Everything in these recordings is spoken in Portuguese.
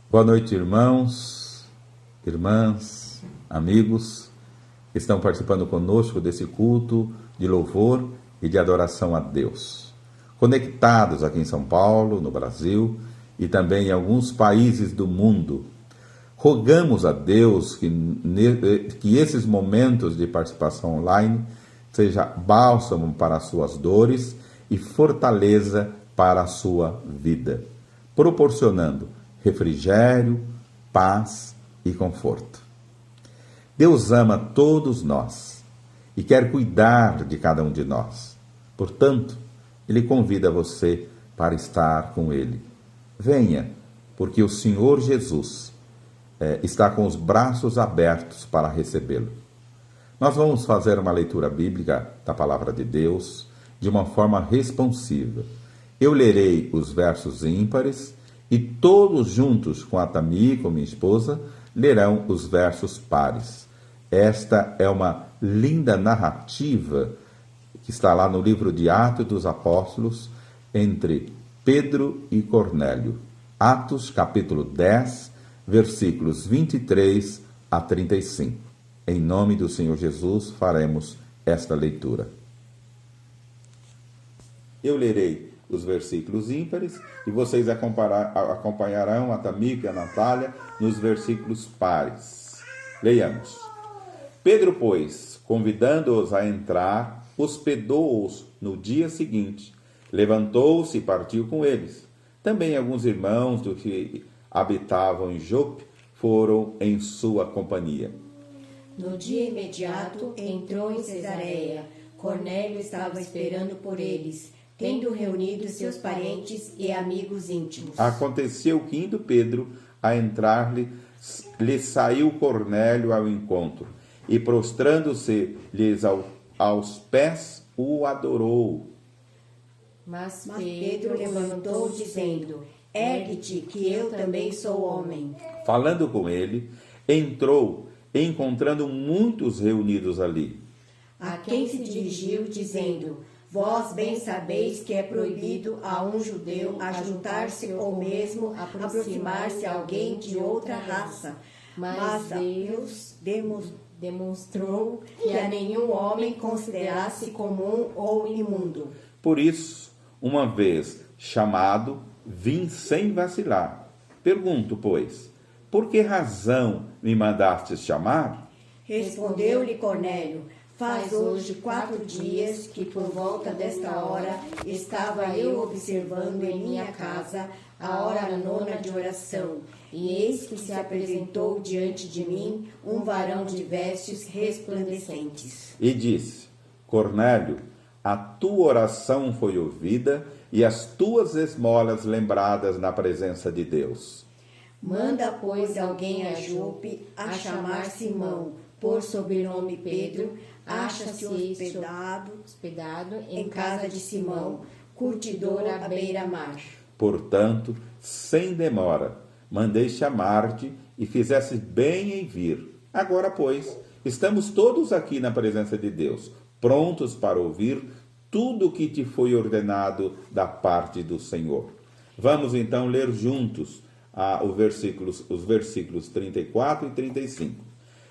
Boa noite, irmãos, irmãs, amigos que estão participando conosco desse culto de louvor e de adoração a Deus. Conectados aqui em São Paulo, no Brasil e também em alguns países do mundo. Rogamos a Deus que esses momentos de participação online seja bálsamo para as suas dores e fortaleza para a sua vida, proporcionando refrigério, paz e conforto. Deus ama todos nós e quer cuidar de cada um de nós. Portanto, Ele convida você para estar com Ele. Venha, porque o Senhor Jesus está com os braços abertos para recebê-lo. Nós vamos fazer uma leitura bíblica da Palavra de Deus de uma forma responsiva. Eu lerei os versos ímpares e todos juntos com a Tami, com minha esposa, lerão os versos pares. Esta é uma linda narrativa que está lá no livro de Atos dos Apóstolos, entre Pedro e Cornélio. Atos, capítulo 10, versículos 23 a 35. Em nome do Senhor Jesus, faremos esta leitura. Eu lerei os versículos ímpares e vocês acompanharão a Tamika e a Natália nos versículos pares. Leiamos. Pedro, pois, convidando-os a entrar, hospedou-os no dia seguinte. Levantou-se e partiu com eles. Também alguns irmãos do que habitavam em Jope foram em sua companhia. No dia imediato entrou em Cesareia. Cornélio estava esperando por eles, tendo reunido seus parentes e amigos íntimos. Aconteceu que, indo Pedro a entrar-lhe, lhe saiu Cornélio ao encontro, e prostrando-se-lhes aos pés, o adorou. Mas Pedro levantou, dizendo: Ergue-te, que eu também sou homem. Falando com ele, entrou, encontrando muitos reunidos ali. A quem se dirigiu, dizendo: Vós bem sabeis que é proibido a um judeu ajuntar-se ou mesmo aproximar-se a alguém de outra raça. Mas Deus demonstrou que a nenhum homem considerasse comum ou imundo. Por isso, uma vez chamado, vim sem vacilar. Pergunto, pois, por que razão me mandastes chamar? Respondeu-lhe Cornélio: Faz hoje 4 dias que por volta desta hora estava eu observando em minha casa a hora 9ª de oração, e eis que se apresentou diante de mim um varão de vestes resplandecentes. E disse: Cornélio, a tua oração foi ouvida e as tuas esmolas lembradas na presença de Deus. Manda, pois, alguém a Jope a chamar Simão, por sobrenome Pedro, acha-se hospedado em casa de Simão, curtidor à beira-mar. Portanto, sem demora, mandei chamar-te e fizesse bem em vir. Agora, pois, estamos todos aqui na presença de Deus, prontos para ouvir tudo o que te foi ordenado da parte do Senhor. Vamos então ler juntos os versículos 34 e 35.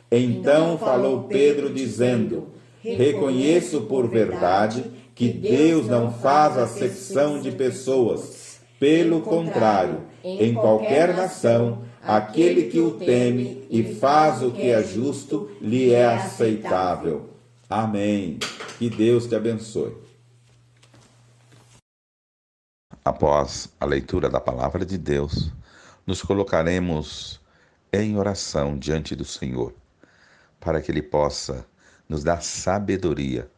Então falou Pedro, dizendo: Reconheço por verdade que Deus não faz acepção de pessoas. Pelo contrário, em qualquer nação, aquele que o teme e faz o que é justo, lhe é aceitável. Amém. Que Deus te abençoe. Após a leitura da palavra de Deus, nos colocaremos em oração diante do Senhor, para que Ele possa nos dar sabedoria,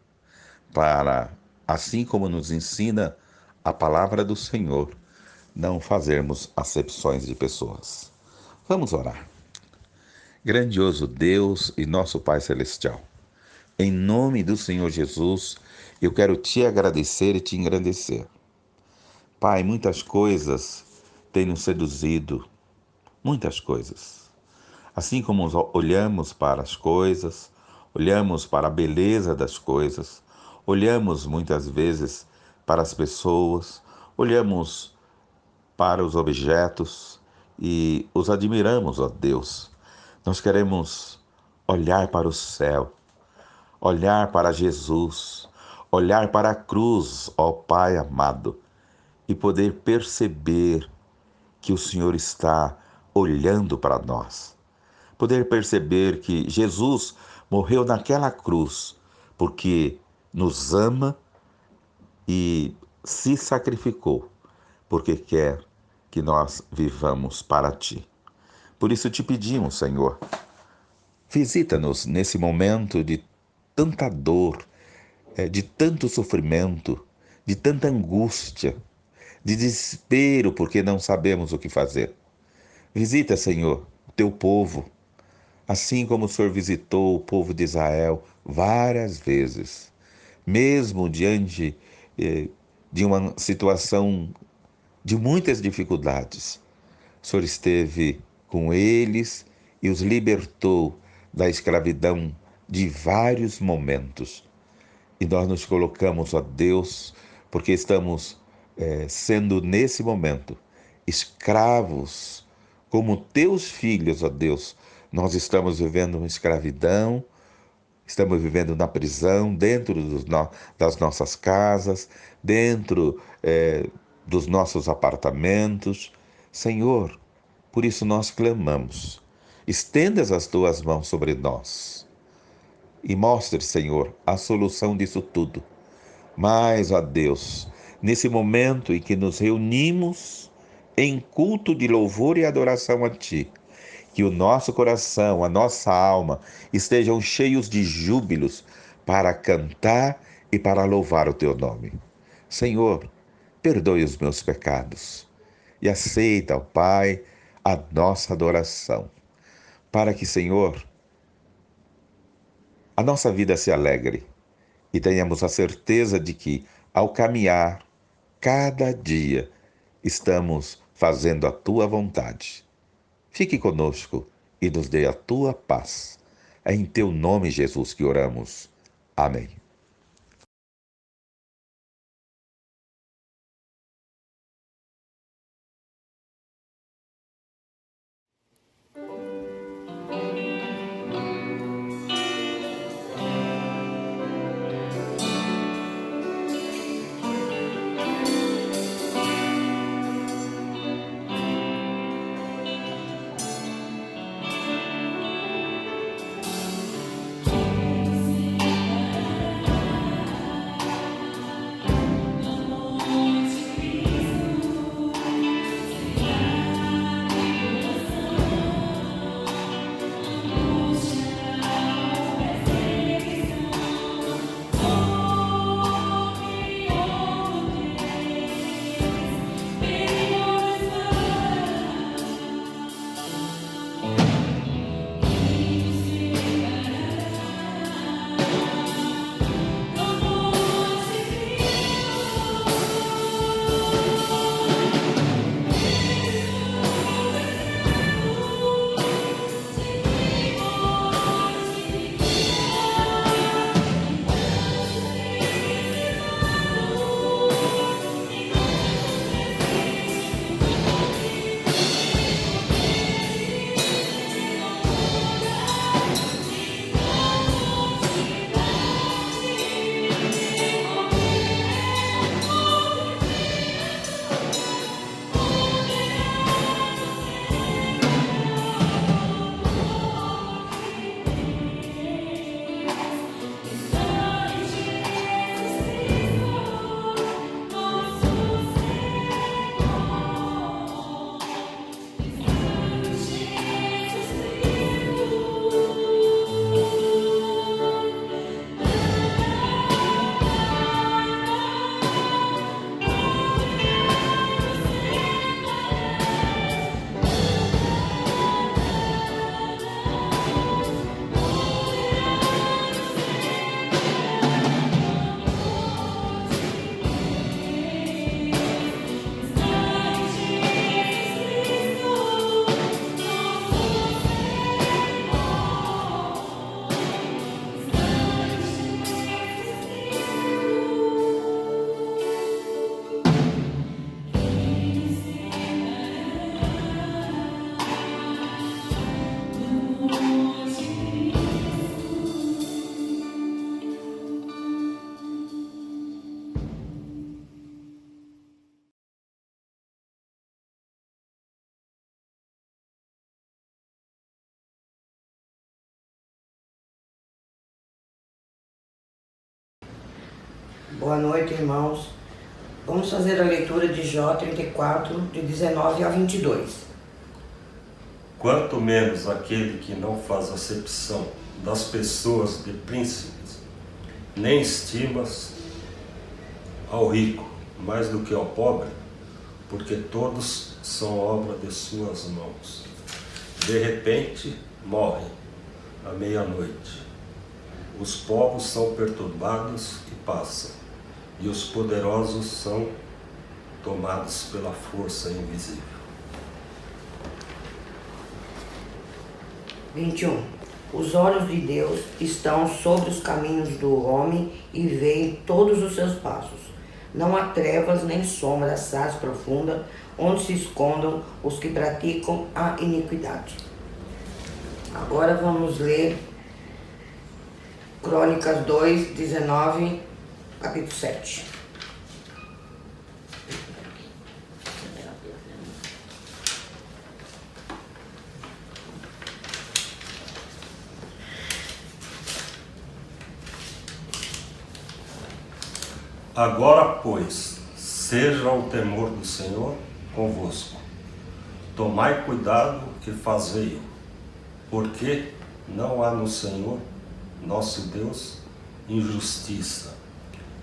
para, assim como nos ensina a palavra do Senhor, não fazermos acepções de pessoas. Vamos orar. Grandioso Deus e nosso Pai Celestial, em nome do Senhor Jesus, eu quero te agradecer e te engrandecer. Pai, muitas coisas têm nos seduzido, muitas coisas. Assim como olhamos para as coisas, olhamos para a beleza das coisas, olhamos muitas vezes para as pessoas, olhamos para os objetos e os admiramos, ó Deus. Nós queremos olhar para o céu, olhar para Jesus, olhar para a cruz, ó Pai amado, e poder perceber que o Senhor está olhando para nós. Poder perceber que Jesus morreu naquela cruz porque nos ama e se sacrificou, porque quer que nós vivamos para Ti. Por isso te pedimos, Senhor, visita-nos nesse momento de tanta dor, de tanto sofrimento, de tanta angústia, de desespero porque não sabemos o que fazer. Visita, Senhor, o Teu povo, assim como o Senhor visitou o povo de Israel várias vezes, mesmo diante de uma situação de muitas dificuldades. O Senhor esteve com eles e os libertou da escravidão de vários momentos. E nós nos colocamos, ó Deus, porque estamos sendo nesse momento escravos, como teus filhos, ó Deus. Nós estamos vivendo uma escravidão, estamos vivendo na prisão, dentro das nossas casas, dentro dos nossos apartamentos. Senhor, por isso nós clamamos. Estendas as tuas mãos sobre nós e mostre, Senhor, a solução disso tudo. Mas, ó Deus, nesse momento em que nos reunimos em culto de louvor e adoração a Ti, que o nosso coração, a nossa alma estejam cheios de júbilos para cantar e para louvar o Teu nome. Senhor, perdoe os meus pecados e aceita, ó Pai, a nossa adoração, para que, Senhor, a nossa vida se alegre e tenhamos a certeza de que, ao caminhar, cada dia, estamos fazendo a Tua vontade. Fique conosco e nos dê a Tua paz. É em Teu nome, Jesus, que oramos. Amém. Boa noite, irmãos. Vamos fazer a leitura de Jó 34, de 19 a 22. Quanto menos aquele que não faz acepção das pessoas de príncipes, nem estimas ao rico mais do que ao pobre, porque todos são obra de suas mãos. De repente morrem à meia-noite. Os povos são perturbados e passam, e os poderosos são tomados pela força invisível. 21. Os olhos de Deus estão sobre os caminhos do homem e veem todos os seus passos. Não há trevas nem sombra assaz profunda, onde se escondam os que praticam a iniquidade. Agora vamos ler Crônicas 2, 19, capítulo 7. Agora, pois, seja o temor do Senhor convosco. Tomai cuidado e fazei-o, porque não há no Senhor, nosso Deus, injustiça,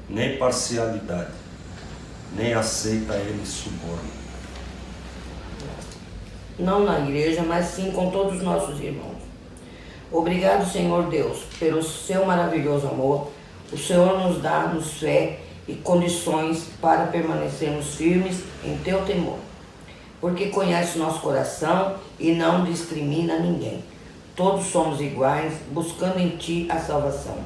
nem parcialidade, nem aceita ele suborno. Não na igreja, mas sim com todos os nossos irmãos. Obrigado, Senhor Deus, pelo seu maravilhoso amor. O Senhor nos dá-nos fé e condições para permanecermos firmes em teu temor, porque conhece nosso coração e não discrimina ninguém. Todos somos iguais, buscando em ti a salvação.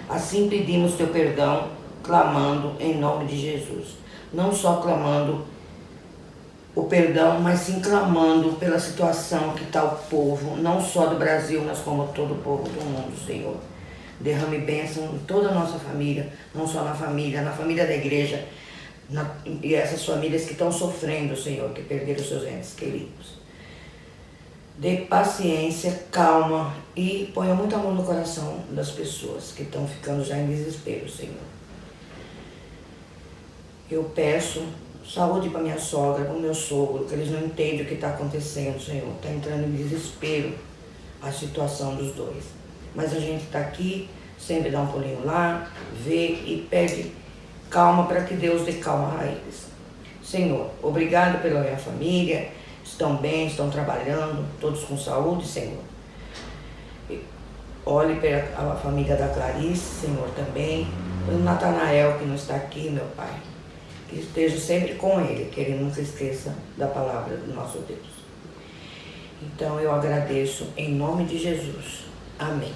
Assim pedimos teu perdão, clamando em nome de Jesus. Não só clamando o perdão, mas sim clamando pela situação que está o povo, não só do Brasil, mas como todo o povo do mundo, Senhor. Derrame bênção em toda a nossa família, não só na família da igreja, e essas famílias que estão sofrendo, Senhor, que perderam seus entes queridos. Dê paciência, calma e ponha muito amor no coração das pessoas que estão ficando já em desespero, Senhor. Eu peço saúde para minha sogra, para o meu sogro, que eles não entendem o que está acontecendo, Senhor. Está entrando em desespero a situação dos dois. Mas a gente está aqui, sempre dá um pulinho lá, vê e pede calma para que Deus dê calma a eles. Senhor, obrigado pela minha família, estão bem, estão trabalhando, todos com saúde, Senhor. Olhe para a família da Clarice, Senhor, também, pelo Natanael, que não está aqui, meu Pai. Que esteja sempre com ele, que ele nunca esqueça da palavra do nosso Deus. Então eu agradeço em nome de Jesus. Amém.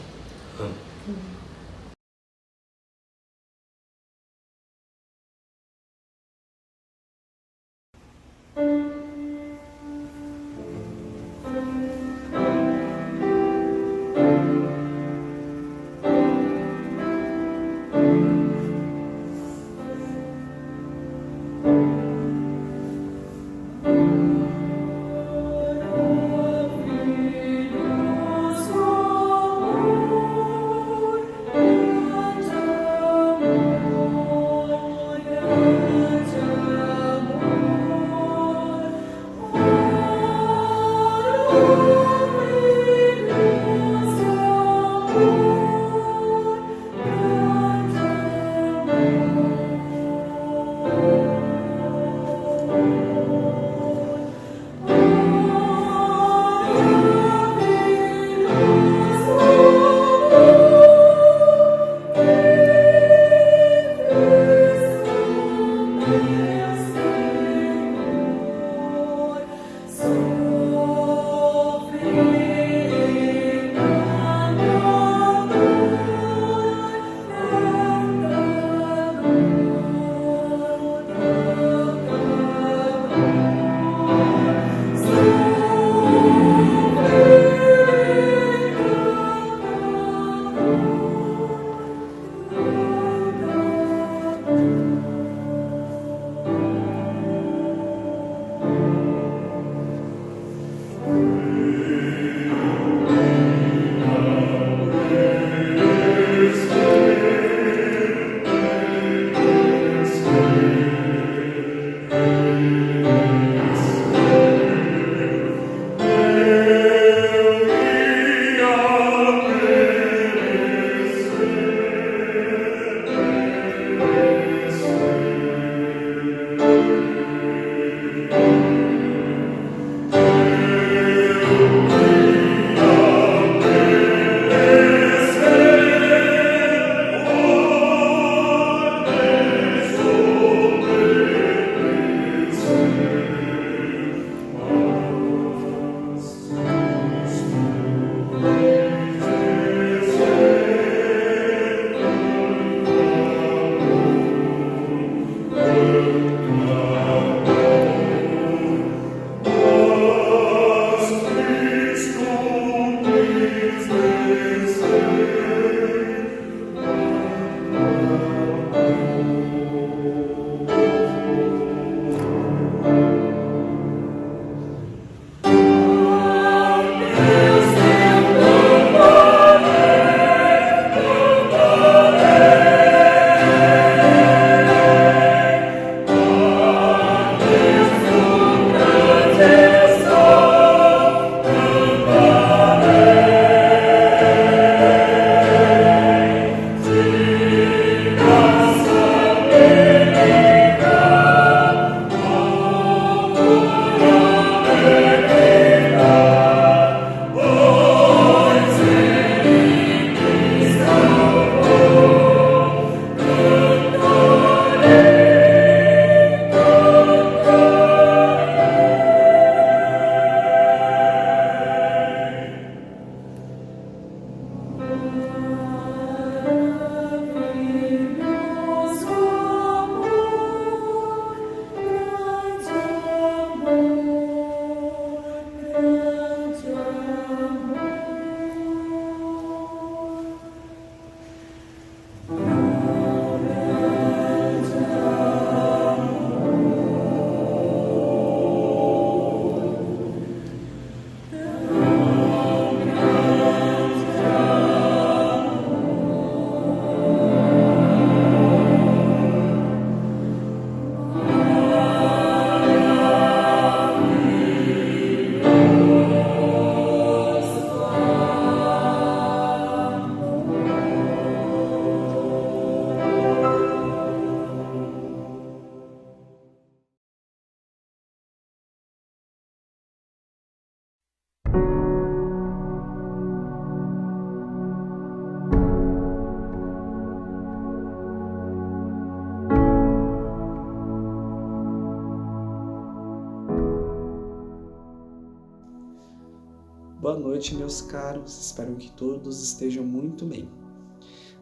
Boa noite, meus caros, espero que todos estejam muito bem.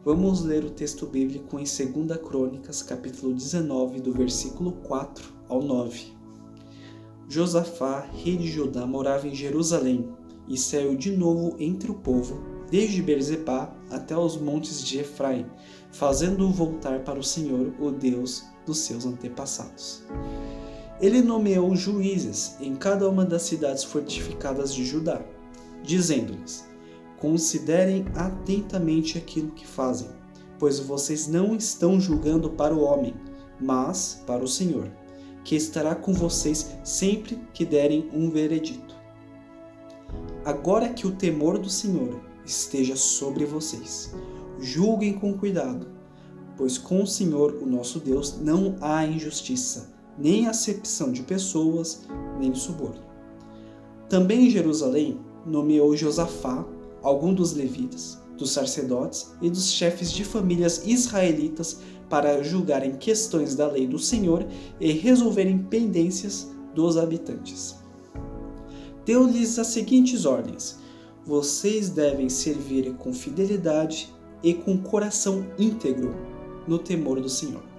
Vamos ler o texto bíblico em 2 Crônicas, capítulo 19, do versículo 4 ao 9. Josafá, rei de Judá, morava em Jerusalém e saiu de novo entre o povo, desde Berzebá até os montes de Efraim, fazendo-o voltar para o Senhor, o Deus dos seus antepassados. Ele nomeou juízes em cada uma das cidades fortificadas de Judá, dizendo-lhes: considerem atentamente aquilo que fazem, pois vocês não estão julgando para o homem, mas para o Senhor, que estará com vocês sempre que derem um veredito. Agora que o temor do Senhor esteja sobre vocês, julguem com cuidado, pois com o Senhor, o nosso Deus, não há injustiça, nem acepção de pessoas, nem suborno. Também em Jerusalém nomeou Josafá alguns dos levitas, dos sacerdotes e dos chefes de famílias israelitas para julgarem questões da lei do Senhor e resolverem pendências dos habitantes. Deu-lhes as seguintes ordens: vocês devem servir com fidelidade e com coração íntegro no temor do Senhor.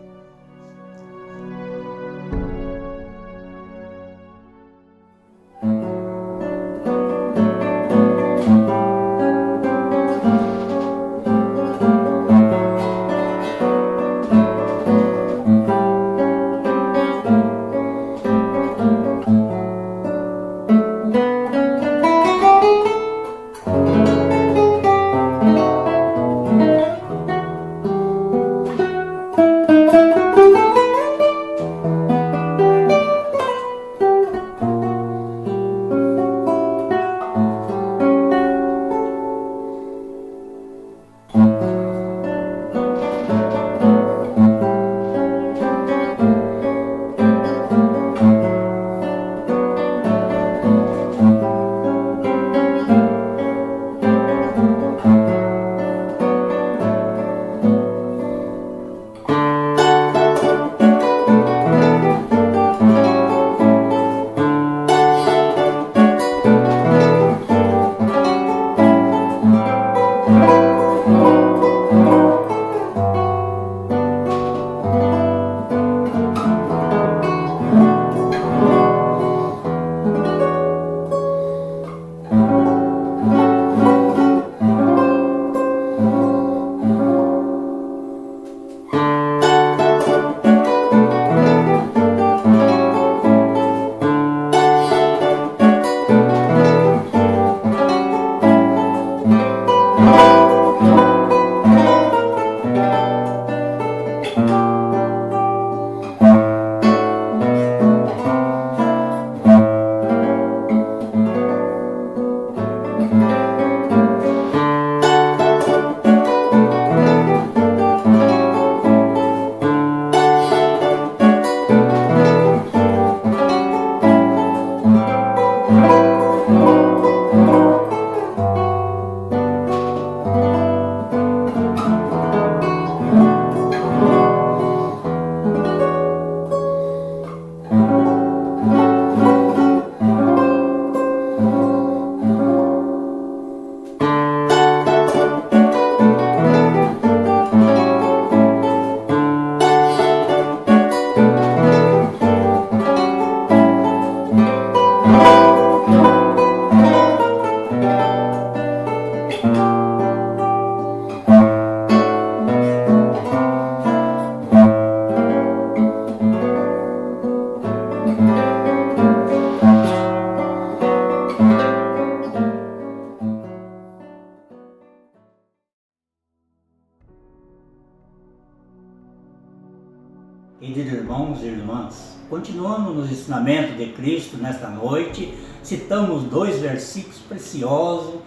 queridos irmãos e irmãs, continuando nos ensinamentos de Cristo nesta noite, citamos 2 versículos preciosos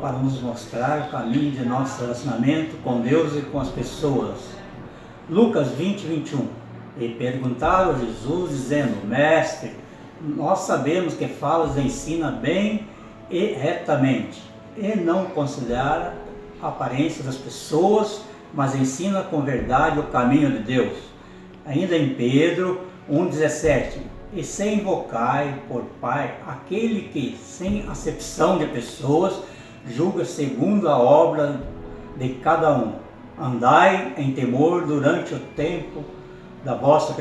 para nos mostrar o caminho de nosso relacionamento com Deus e com as pessoas. Lucas 20, 21. E perguntaram a Jesus, dizendo: Mestre, nós sabemos que falas e ensina bem e retamente, e não considera a aparência das pessoas, mas ensina com verdade o caminho de Deus. Ainda em Pedro 1,17. E se invocai por Pai aquele que, sem acepção de pessoas, julga segundo a obra de cada um. Andai em temor durante o tempo da vossa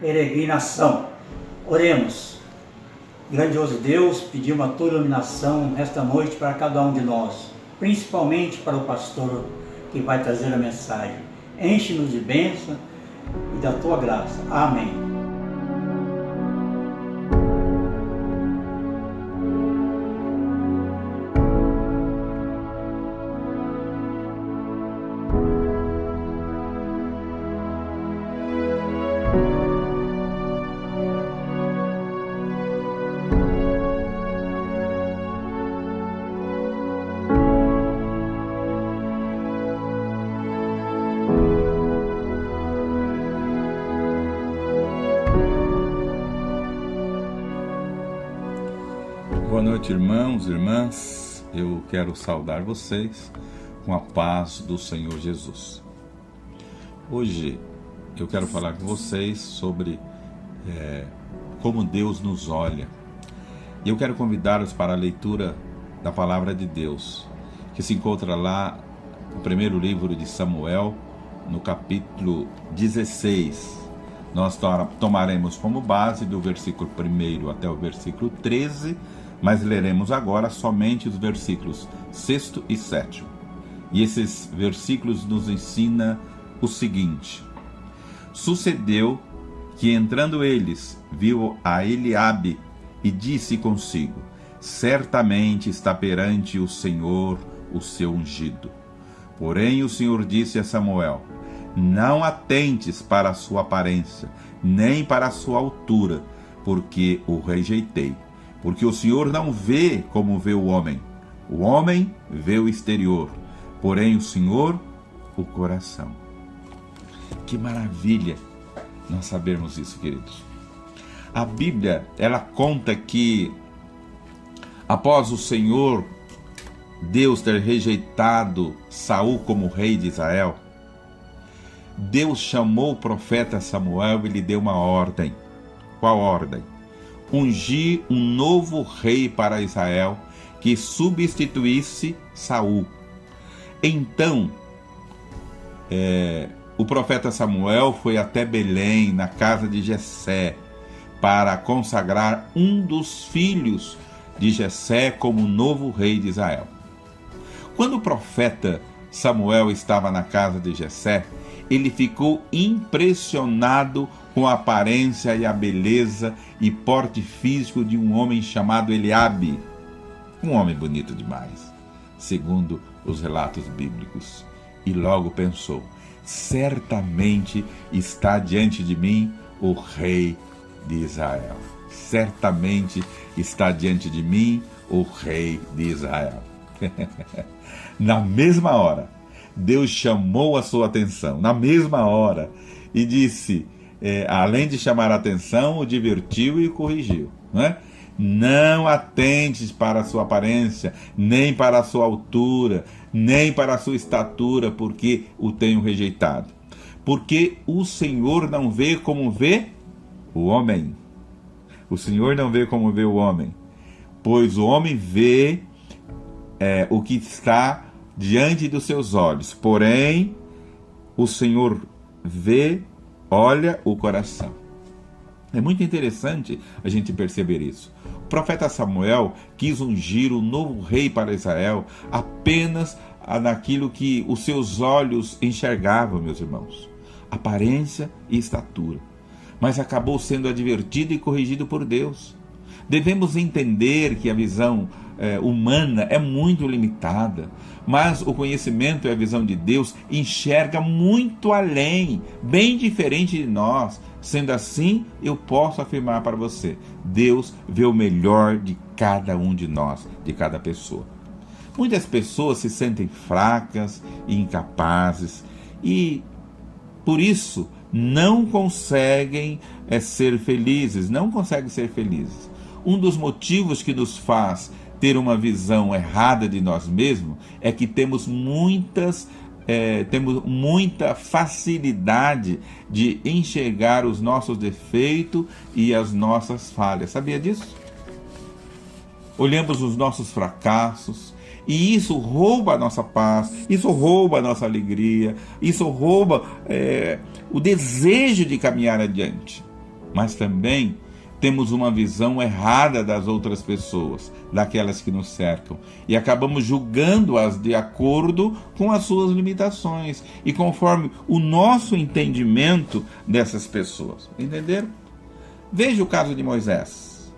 peregrinação. Oremos. Grandioso Deus, pedimos a tua iluminação esta noite para cada um de nós, principalmente para o pastor que vai trazer a mensagem. Enche-nos de bênção e da tua graça. Amém. Boa noite, irmãos e irmãs. Eu quero saudar vocês com a paz do Senhor Jesus. Hoje eu quero falar com vocês sobre como Deus nos olha. E eu quero convidá-los para a leitura da Palavra de Deus, que se encontra lá no primeiro livro de Samuel, no capítulo 16. Nós tomaremos como base do versículo 1 até o versículo 13, mas leremos agora somente os versículos 6 e 7. E esses versículos nos ensinam o seguinte: Sucedeu que, entrando eles, viu a Eliabe e disse consigo: Certamente está perante o Senhor o seu ungido. Porém o Senhor disse a Samuel: Não atentes para a sua aparência, nem para a sua altura, porque o rejeitei. Porque o Senhor não vê como vê o homem vê o exterior, porém o Senhor o coração. Que maravilha nós sabermos isso, queridos. A Bíblia, ela conta que após o Senhor Deus ter rejeitado Saul como rei de Israel, Deus chamou o profeta Samuel e lhe deu uma ordem. Qual ordem? Ungir um novo rei para Israel que substituísse Saul. Então, o profeta Samuel foi até Belém, na casa de Jessé, para consagrar um dos filhos de Jessé como novo rei de Israel. Quando o profeta Samuel estava na casa de Jessé, ele ficou impressionado com a aparência e a beleza e porte físico de um homem chamado Eliabe. Um homem bonito demais, segundo os relatos bíblicos. E logo pensou: certamente está diante de mim o rei de Israel. Certamente está diante de mim o rei de Israel. Na mesma hora, Deus chamou a sua atenção, na mesma hora, e disse, além de chamar a atenção, o divertiu e o corrigiu. Não atentes para a sua aparência, nem para a sua altura, nem para a sua estatura, porque o tenho rejeitado. Porque o Senhor não vê como vê o homem. O Senhor não vê como vê o homem, pois o homem vê o que está diante dos seus olhos, porém o Senhor vê, olha o coração. É muito interessante a gente perceber isso. O profeta Samuel quis ungir o novo rei para Israel apenas naquilo que os seus olhos enxergavam, meus irmãos, aparência e estatura, mas acabou sendo advertido e corrigido por Deus. Devemos entender que a visão humana é muito limitada, mas o conhecimento e a visão de Deus enxerga muito além, bem diferente de nós. Sendo assim, eu posso afirmar para você, Deus vê o melhor de cada um de nós, de cada pessoa. Muitas pessoas se sentem fracas e incapazes e, por isso, não conseguem ser felizes, Um dos motivos que nos faz ter uma visão errada de nós mesmos é que temos muita facilidade de enxergar os nossos defeitos e as nossas falhas. Sabia disso? Olhamos os nossos fracassos e isso rouba a nossa paz, isso rouba a nossa alegria, isso rouba o desejo de caminhar adiante. Mas também temos uma visão errada das outras pessoas, daquelas que nos cercam, e acabamos julgando-as de acordo com as suas limitações e conforme o nosso entendimento dessas pessoas. Entenderam? Veja o caso de Moisés.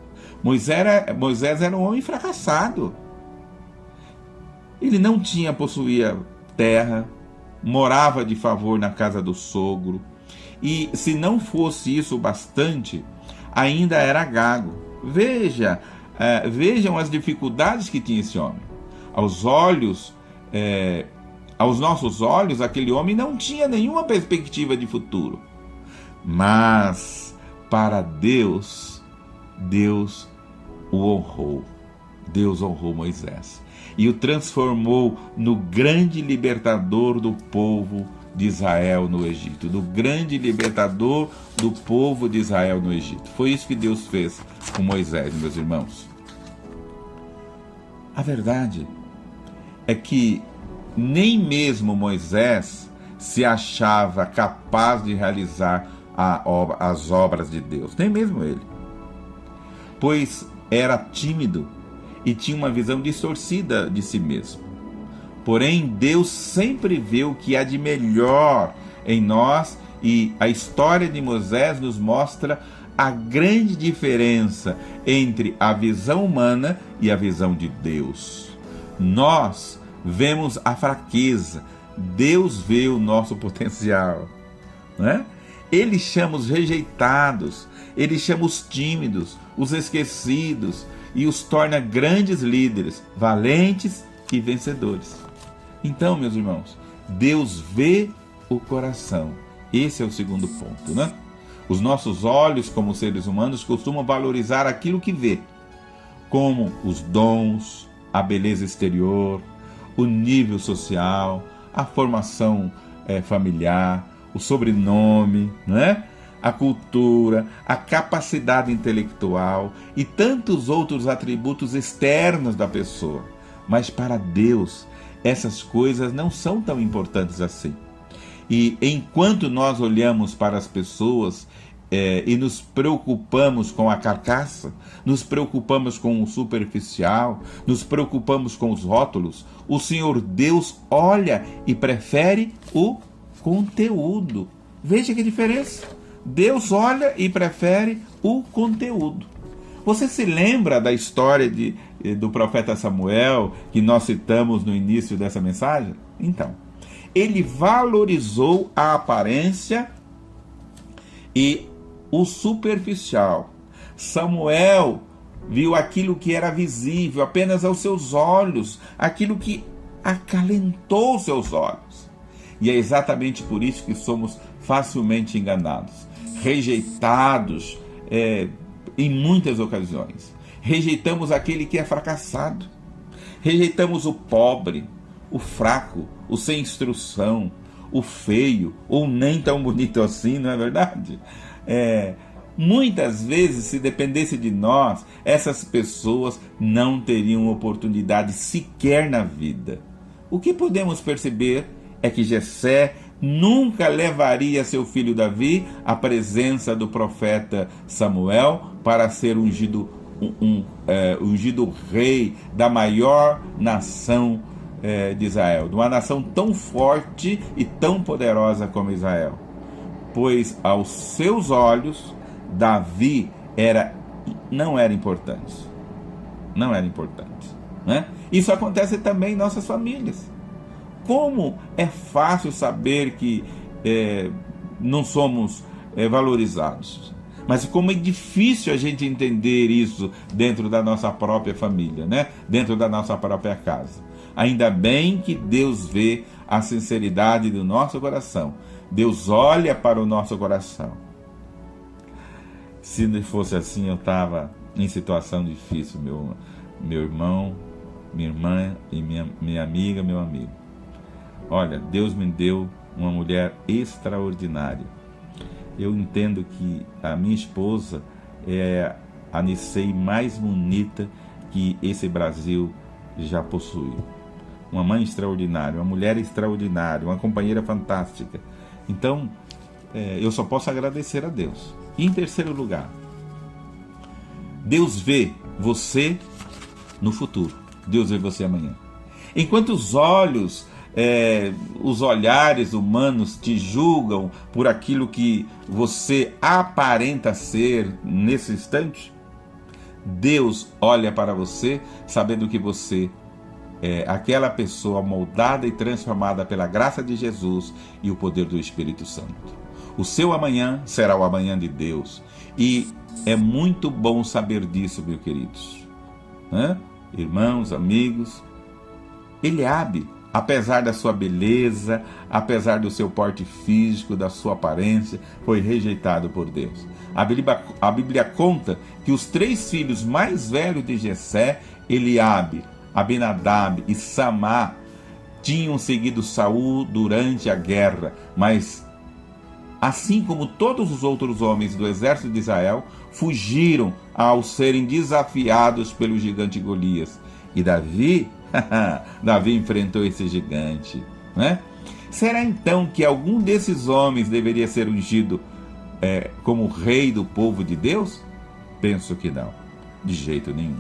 Moisés era um homem fracassado. Ele não possuía terra, morava de favor na casa do sogro, e se não fosse isso bastante, ainda era gago. Vejam as dificuldades que tinha esse homem. Aos nossos olhos, aquele homem não tinha nenhuma perspectiva de futuro. Mas para Deus o honrou. Deus honrou Moisés e o transformou no grande libertador do povo de Israel no Egito, do grande libertador do povo de Israel no Egito. Foi isso que Deus fez com Moisés, meus irmãos. A verdade é que nem mesmo Moisés se achava capaz de realizar as obras de Deus, nem mesmo ele, pois era tímido e tinha uma visão distorcida de si mesmo. Porém, Deus sempre vê o que há de melhor em nós e a história de Moisés nos mostra a grande diferença entre a visão humana e a visão de Deus. Nós vemos a fraqueza, Deus vê o nosso potencial, né? Ele chama os rejeitados, ele chama os tímidos, os esquecidos e os torna grandes líderes, valentes e vencedores. Então, meus irmãos, Deus vê o coração. Esse é o segundo ponto, né? Os nossos olhos, como seres humanos, costumam valorizar aquilo que vê, como os dons, a beleza exterior, o nível social, a formação familiar, o sobrenome, né? A cultura, a capacidade intelectual e tantos outros atributos externos da pessoa. Mas para Deus, essas coisas não são tão importantes assim. E enquanto nós olhamos para as pessoas e nos preocupamos com a carcaça, nos preocupamos com o superficial, nos preocupamos com os rótulos, o Senhor Deus olha e prefere o conteúdo. Veja que diferença. Deus olha e prefere o conteúdo. Você se lembra da história do profeta Samuel, que nós citamos no início dessa mensagem? Então, ele valorizou a aparência e o superficial. Samuel viu aquilo que era visível apenas aos seus olhos, aquilo que acalentou seus olhos. E é exatamente por isso que somos facilmente enganados, rejeitados em muitas ocasiões. Rejeitamos aquele que é fracassado, rejeitamos o pobre, o fraco, o sem instrução, o feio, ou nem tão bonito assim, não é verdade? Muitas vezes, se dependesse de nós, essas pessoas não teriam oportunidade sequer na vida. O que podemos perceber é que Jessé nunca levaria seu filho Davi à presença do profeta Samuel para ser ungido rei da maior nação de Israel, de uma nação tão forte e tão poderosa como Israel. Pois aos seus olhos, Davi era não era importante. Não era importante, né? Isso acontece também em nossas famílias. Como é fácil saber que não somos valorizados. Mas como é difícil a gente entender isso dentro da nossa própria família, né? Dentro da nossa própria casa. Ainda bem que Deus vê a sinceridade do nosso coração. Deus olha para o nosso coração. Se não fosse assim, eu estava em situação difícil, meu irmão, minha irmã e minha amiga, meu amigo. Olha, Deus me deu uma mulher extraordinária. Eu entendo que a minha esposa é a Nicei mais bonita que esse Brasil já possuiu. Uma mãe extraordinária, uma mulher extraordinária, uma companheira fantástica. Então, eu só posso agradecer a Deus. E em terceiro lugar, Deus vê você no futuro. Deus vê você amanhã. Enquanto os olhares humanos te julgam por aquilo que você aparenta ser nesse instante, Deus olha para você sabendo que você é aquela pessoa moldada e transformada pela graça de Jesus e o poder do Espírito Santo. O seu amanhã será o amanhã de Deus. E é muito bom saber disso, meus queridos. Irmãos, amigos, Eliabe, apesar da sua beleza, apesar do seu porte físico, da sua aparência, foi rejeitado por Deus. A Bíblia conta que os 3 filhos mais velhos de Jessé, Eliabe, Abinadab e Samá, tinham seguido Saul durante a guerra, mas assim como todos os outros homens do exército de Israel, fugiram ao serem desafiados pelo gigante Golias. E Davi enfrentou esse gigante, né? Será então que algum desses homens deveria ser ungido como rei do povo de Deus? Penso que não, de jeito nenhum.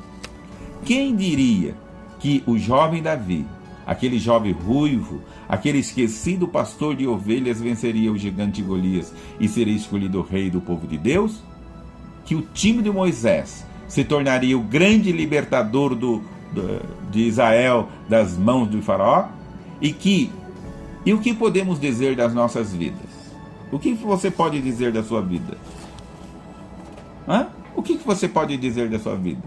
Quem diria que o jovem Davi, aquele jovem ruivo, aquele esquecido pastor de ovelhas, venceria o gigante Golias e seria escolhido rei do povo de Deus? Que o tímido Moisés se tornaria o grande libertador de Israel das mãos do faraó? E o que podemos dizer das nossas vidas? O que você pode dizer da sua vida? O que você pode dizer da sua vida?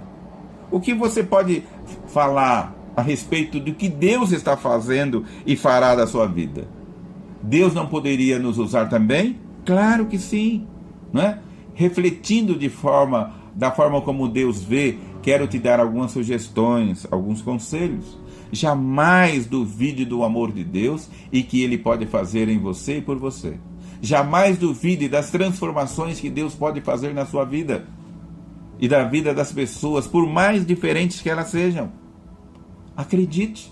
O que você pode falar a respeito do que Deus está fazendo e fará da sua vida? Deus não poderia nos usar também? Claro que sim, não é? Refletindo da forma como Deus vê, quero te dar algumas sugestões, alguns conselhos. Jamais duvide do amor de Deus e que Ele pode fazer em você e por você. Jamais duvide das transformações que Deus pode fazer na sua vida e da vida das pessoas, por mais diferentes que elas sejam. Acredite,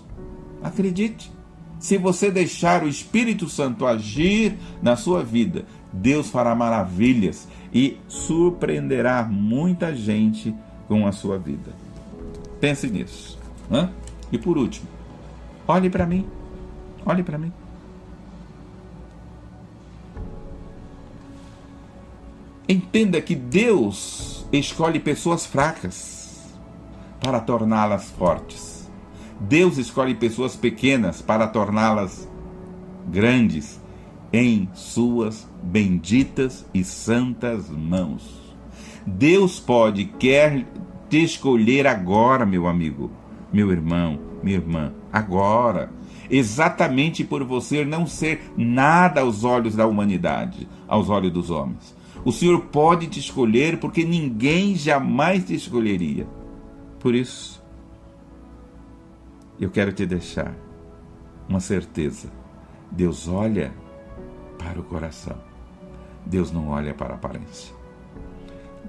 acredite. Se você deixar o Espírito Santo agir na sua vida, Deus fará maravilhas e surpreenderá muita gente com a sua vida. Pense nisso. E por último, olhe para mim. Olhe para mim. Entenda que Deus escolhe pessoas fracas para torná-las fortes. Deus escolhe pessoas pequenas para torná-las grandes em suas benditas e santas mãos. Deus quer te escolher agora, meu amigo, meu irmão, minha irmã, agora. Exatamente por você não ser nada aos olhos da humanidade, aos olhos dos homens. O Senhor pode te escolher porque ninguém jamais te escolheria. Por isso, eu quero te deixar uma certeza. Deus olha para o coração. Deus não olha para a aparência.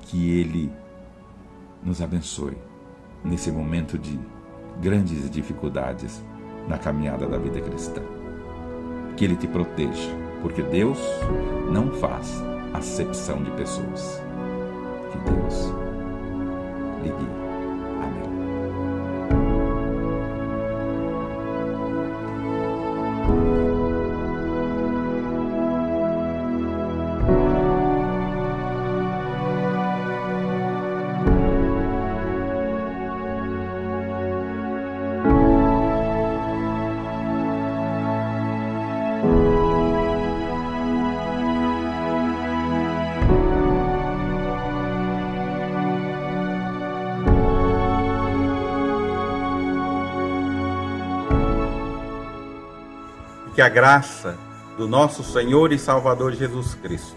Que Ele nos abençoe nesse momento de grandes dificuldades na caminhada da vida cristã. Que Ele te proteja, porque Deus não faz acepção de pessoas. Que Deus lhe guie. Amém. que a graça do nosso Senhor e Salvador Jesus Cristo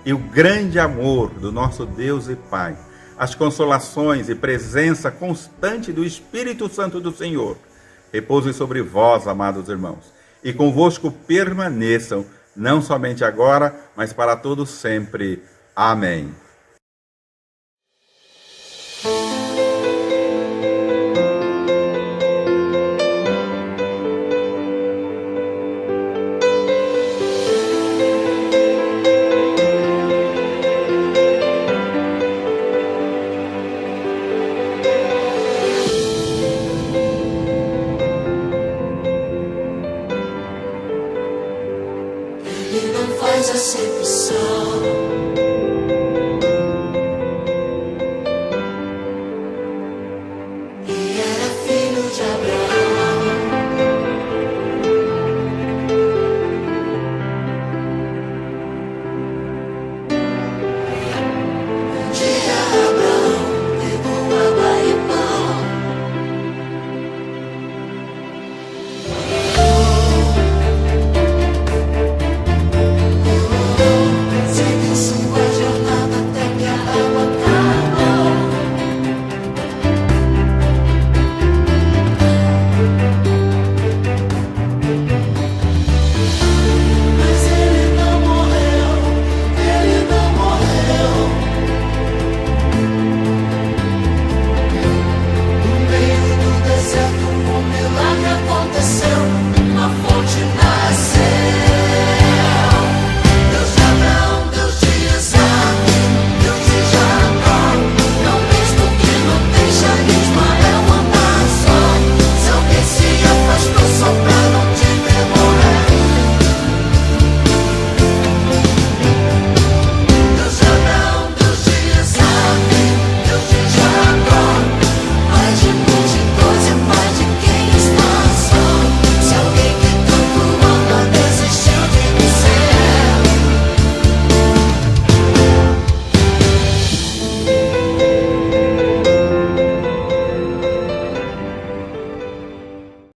e o grande amor do nosso Deus e Pai, as consolações e presença constante do Espírito Santo do Senhor, repouse sobre vós, amados irmãos, e convosco permaneçam, não somente agora, mas para todos sempre. Amém.